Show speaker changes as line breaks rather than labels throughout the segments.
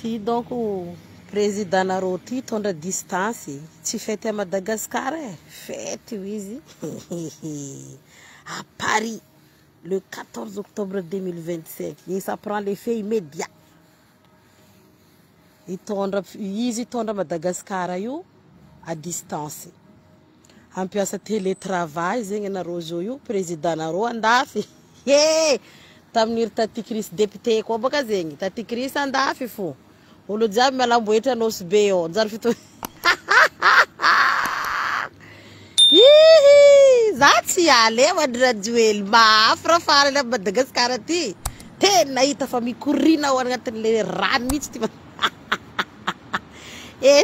Ty donc président nareo ty tondra distance tsy fety à Madagascar fety izy à Paris le 14 octobre 2025 et ça prend l'effet immédiat izy tondra Madagascar io à distance ampiasa télétravail zegny nareo zao io président nareo andafy tamin'iry Tati Chris député koa baka zegny Tati Chris andafy fo olo jiaby mialamboetra anosy be ao anjary fito za tsy aly madrajuely mafy farany a Madagascar ty tena nahita fa mikorina ao agnatin'le rano mihitsy ty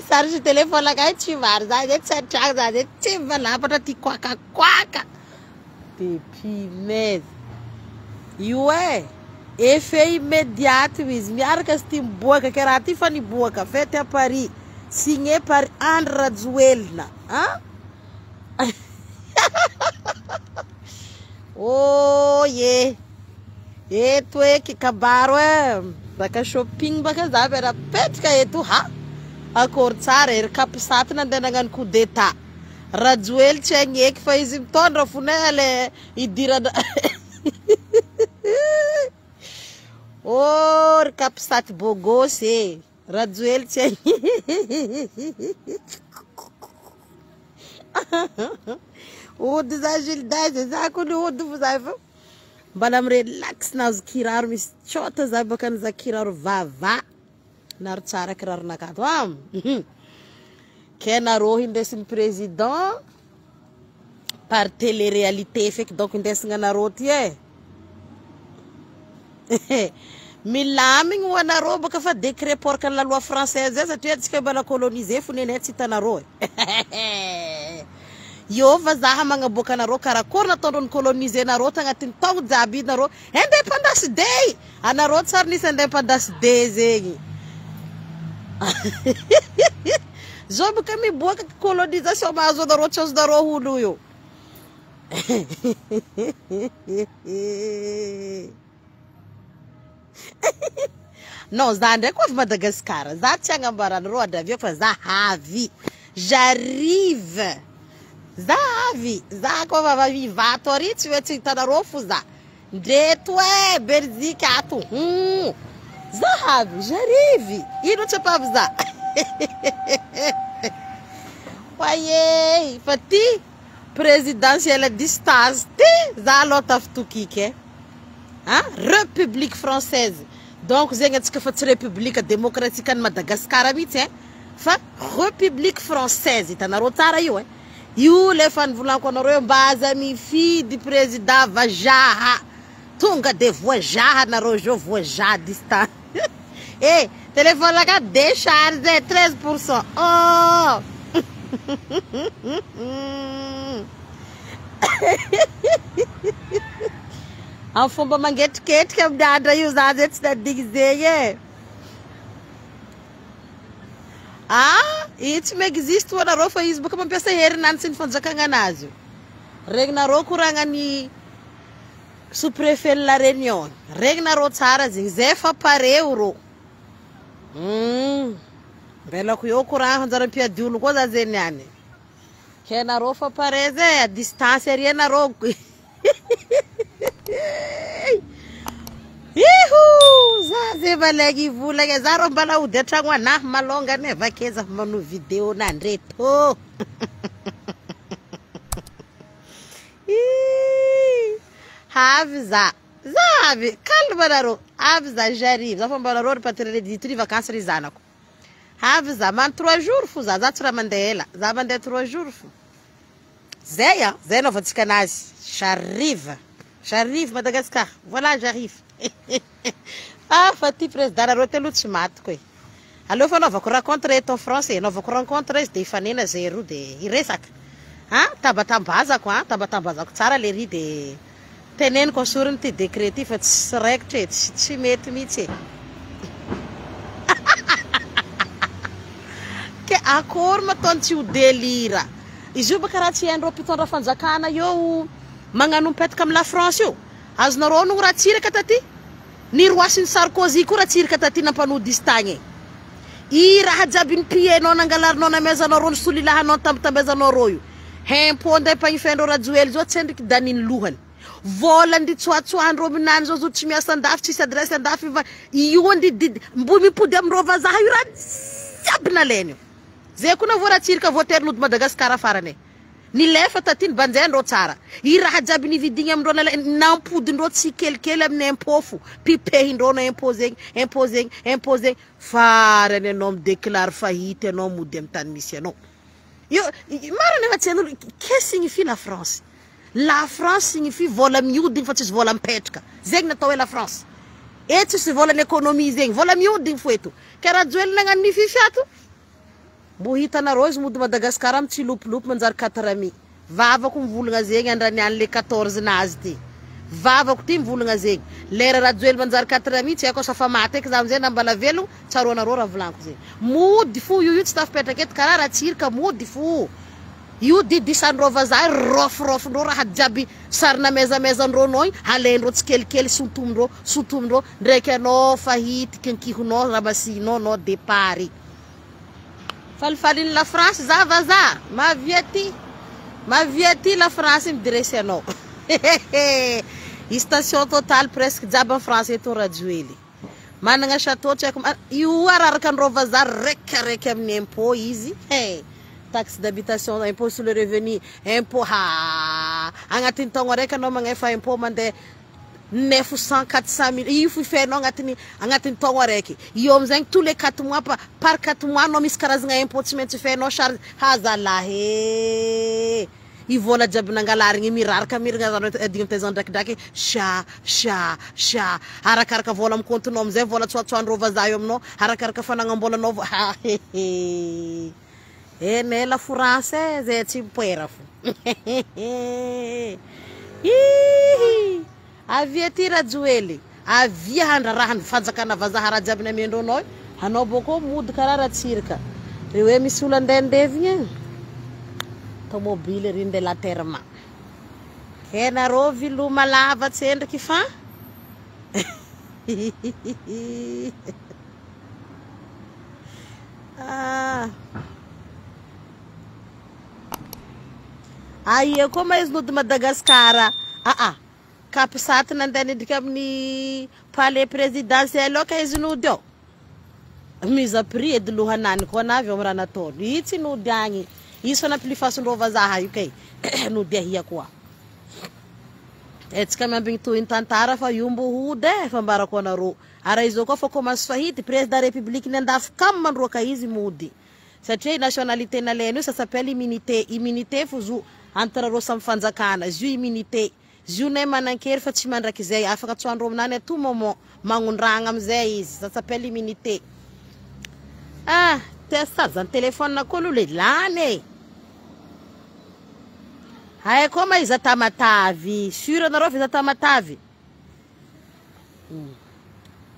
sarge téléphone akay tsy vary za zay tsy atragno za zay tsy mivalapatra ty kwakakwaka de punaise io effet immédiat izy miaraka sy ty miboaka ke raha ty fa niboaka fety à Paris signé par Andry Rajoelina oh eto kabaro baka shopping baka za vera petrika eto akory tsara ery kapisaty nandeha nagnano coup d'état Rajoely tsy agneky fa izy mitondra fona le idirana oh ry kapisaty bogosy Rajoely tsy ody za Gildas za ko ny ody fo za fa mbala mirelax nazo kiraro misy tsota za baka niza kiraro vava naro tsara kiraro nakato ke nareo hindesin'ny président par télé-réalité feky donc hindesigna nareo ty milamigny ho anareo baka fa décret porka la loi française satria atsika mbala colonisé fo nenay tsy hitanareo io fa zaha magnaboaka anareo karakory nataondrany colonisé nareo tagnatin'ny taogno jiaby nareo indépendance day anareo tsara nisy indépendance day zegny zao baka miboaka colonisation mahazo anareo tsy azonareo olo io non za ndraiky avy Madagascar za tsy agnambaranareo adravio fa za havy j'arrive za avy za koa va vivato ary tsy hoe tsy hitanareo fo za ndreto Belgique ato za havy j'arrive ino tsy apavy za oye fa ty présidentielle à distance ty za aloha tafitokiky République française donc zegny atsika fa tsy république démocratique any Madagascar mihitsy fa république française hitanareo tsara io io le fa nivolaniko anareo mba aza mifidy président vazaha tonga de voajaha nareo zao voajaha distance téléphone aka décharge 13% oh amin'ny fomba mangetriketrika amin'ny andra io za zay tsy nadigny zegny io tsy maexiste ho anareo fa izy baka mampiasa herinany sy ny fanjakagna anazy regny nareo koragnany sous préfet la Réunion regny nareo tsara zegny zay fa pareo ro mbelako eo koragna anjara mpiady olo koa za zay niany ke nareo fa pare zay à distance ary anareo za zay malagy volagna za ro mbala ody atragno anahy malongany vakeza mano vidéo nandreto havy za havy calme nareo havy za j'arrive za fa mba nareo repatrié vacances ry zanako havy za man 3 jours fo za tsy raha mandeha ela za mandeha 3 jours fo zay zay naovantsika anazy j'arrive Madagascar voilà j'arrive fa ty président nareo ty aloha tsy matiko aleo fa naovako rencontre eto français naovako rencontre izy de ifanena zay roa de iresaka tabatambazako tabatambazako tsara le ry de teneniko asoriny ty décret ty fa tsy raikitra tsy mety mihitsy ke akory mataony tsy ho delira izy io baka raha tsy hainareo mpitondra fanjakana eo magnano mipetaka amin'ny la France io azonareo no raha tsiraka taty ny roasin'ny Sarkozy koa raha tsiraka taty nampanody izy tagny I raha jiaby nipienao nangalarinao na mezanao ro nisolilahanao tambezanao ro io impôt nday mpagnifendreo rajoely zao tsendriky daniny lohany vola ndi tsoatsoandreo minany zao tsy miasa andafy tsisy adresse andafy fa io ndi mbo mipody amindreo vazaha io raha jiaby nalainy io zay koa na voaratsirika voaterin'ody Madagasikara farany nilefa tatiny banjaindreo tsara i raha jiaby nividigny amindreo nampodindreo tsy kelikely amin'ny impôt fo pipehindreo na impôt zegny farany anao midéclare fahity anao mody amin'ny tany misy anao io marina efa tsy hain'olo qu'est-ce signifie la France signifie vola miodigny fa tsisy vola mipetraka zegny natao hoe la France tsisy volan'ny économie zegny vola miodigny fo eto ka raha joely nagnano ny fifiato mbo hitanareo izy mody Madagasikara amin'ny tsilopilopy manjary 4 vavako mivolagna zegny andraniany le 14 nazy ty vavako ty mivolagna zegny lera raha joely manjary 4 tsy haiko safa maty eky za amizay nambala velogno tsaroanareo raha volaniko zegny mody fo io tsy tafipetraka eto karaha raha tsirika mody fo io didisandreo vazaha rofirofindreo raha jiaby sarina mezamezandreo igny alaindreo tsikelikely sotomindreo ndraiky anao fahity kinkihonao ramasinao nao départ falifalin'ny la France za vazaha maviaty la France midresy anao i station Total presque jiaby en France eto rajoely managna chateau tsy haiko io araraka andreo vazaha raiky amin'ny impôt izy taxe d'habitation impôt sur le revenu impôt agnatin'ny taogno araiky anao magnefa impôt mandeha 900-400 000 io fifenao agnatin'ny taogno araiky io amizay tous les 4 mois par 4 mois anao misy karazagna impôt tsy maintsy fenao charge hazalahy i vola jiaby nangalarigny miraraka mirigna adigny mitezana ndraikidraiky sha arakaraka vola amin'ny comptenao amizay vola tsoatsoandreo vazaha io aminao arakaraka fanagnambolanao ne la France zay tsy mipoera fo avia ty rajoely avia handrarahany fanjakana vazaha raha jiaby namiendronao anao boko mody karaha raha tsirika re hoe misy olo andendevigny tomobile rinde la terma kenareo viloma lava tsendriky fa aia koa ma izy nody Madagasikara kapisati nandeha nidrika amin'ny palais présidentiel ka izy nody ao mise à prix edy lohanany koa navy ao raha nataony i tsy nody agny izy fa nampilifasondreo vazaha io kay nody ahia koa tsika miambigny tohiny tantara fa io mbo hody fa mbarako anareo ara izao koa fa commence fahity président république ny andafy kam mandroaka izy mody satria nationalité nalainy io ça s'appelle immunité fo zo antarareo samy fanjakana izy io immunité izy io nay manan-kery fa tsy mandraky zay afaka tsoandreo aminany à tout moment magnondragna amizay izy ça s'appelle immunité tesazany telefone koa alo le lany hay koa ma izy atamatavy sur anareo fa izy atamatavy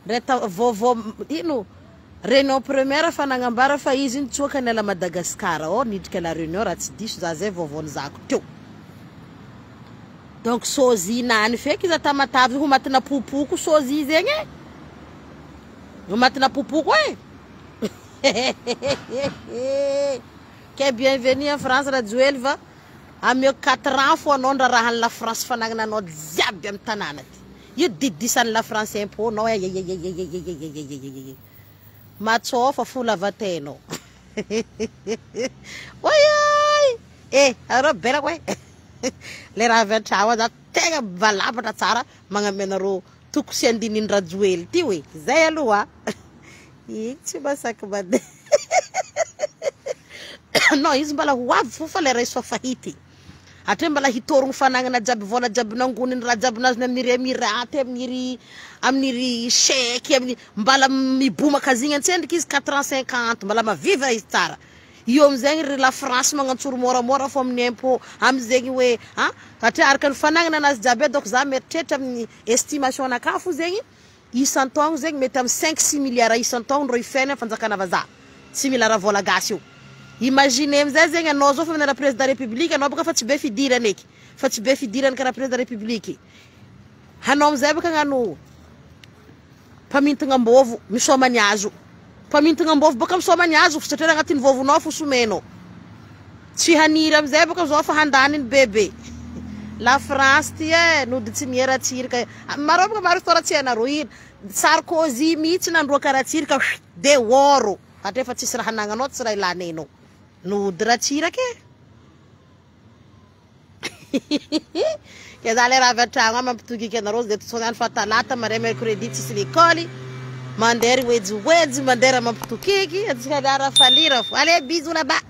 reta vovô ino réunion première fa nagnambara fa izy nitsoaka ny ala Madagasikara nidrika la réunion raha tsy diso za zay vovôny zako teo donc sozy nany feky izy atamatavy ho matina popoko sozy zegny ho matina popoko que bienvenue en France rajoely va ameo 4 ans fo anao ndrarahan'ny la France fanagnananao jiaby amin'ny tanàna ty io didisan'ny la France impôt nao matsofa fo lavatenao oyay arô bela koe le raha avy an-tragno za tegna valabatra tsara magnamenareo toko sy andininy rajoely ty hoe zay aloha iny tsy masaky mandeha non izy mbala ho avy fo fa le raha izy fa fahity atre mbala hitorogno fanagnana jiaby vola jiaby nangoniny raha jiaby nazy amin'ny Emiraty amin'ny chèque amin'ny mbala mibomaka zigny antsendriky izy 450 mbala maviva izy tsara io amizay la France magnatsoro moramora fo amin'ny impôt amizegny hoe satria araka ny fanagnana anazy jiaby donc za meritreritra amin'ny estimation naka fo zegny isan-taogno zegny mety amin'ny 5-6 milliards isan-taogno ro ifeny fanjakana vazaha 6 milliards vola gasy io imagine amizay zegny anao zao fa mina président république anao baka fa tsy be fidirany eky fa tsy be fidirany karaha président république hanao amizay baka agnano mpamintagna ambovo misomany azo Pamintagna ambôvo baka misômany azo satria agnatin'ny vôvonao fo somenao. Tsy haniry amizay baka zao fa handaniny bebe. La France ty nody tsy niera-tsirika. Maro baka maro tora tsy hainareo ino. Sarkozy mihitsy nandroa karaha-tsirika de oro. Hatria fa tsisy raha anagnanao tsy raha ilanenao. Nody raha-tsiraka Ke za le raha avy an-tragno mampitokiky anareo de tsoniany fa talata mare mercredi tsisy l'école. Mandery wejiweji mandery mampitokiky. Atsika lara falira fo. Allez bisous là-bas.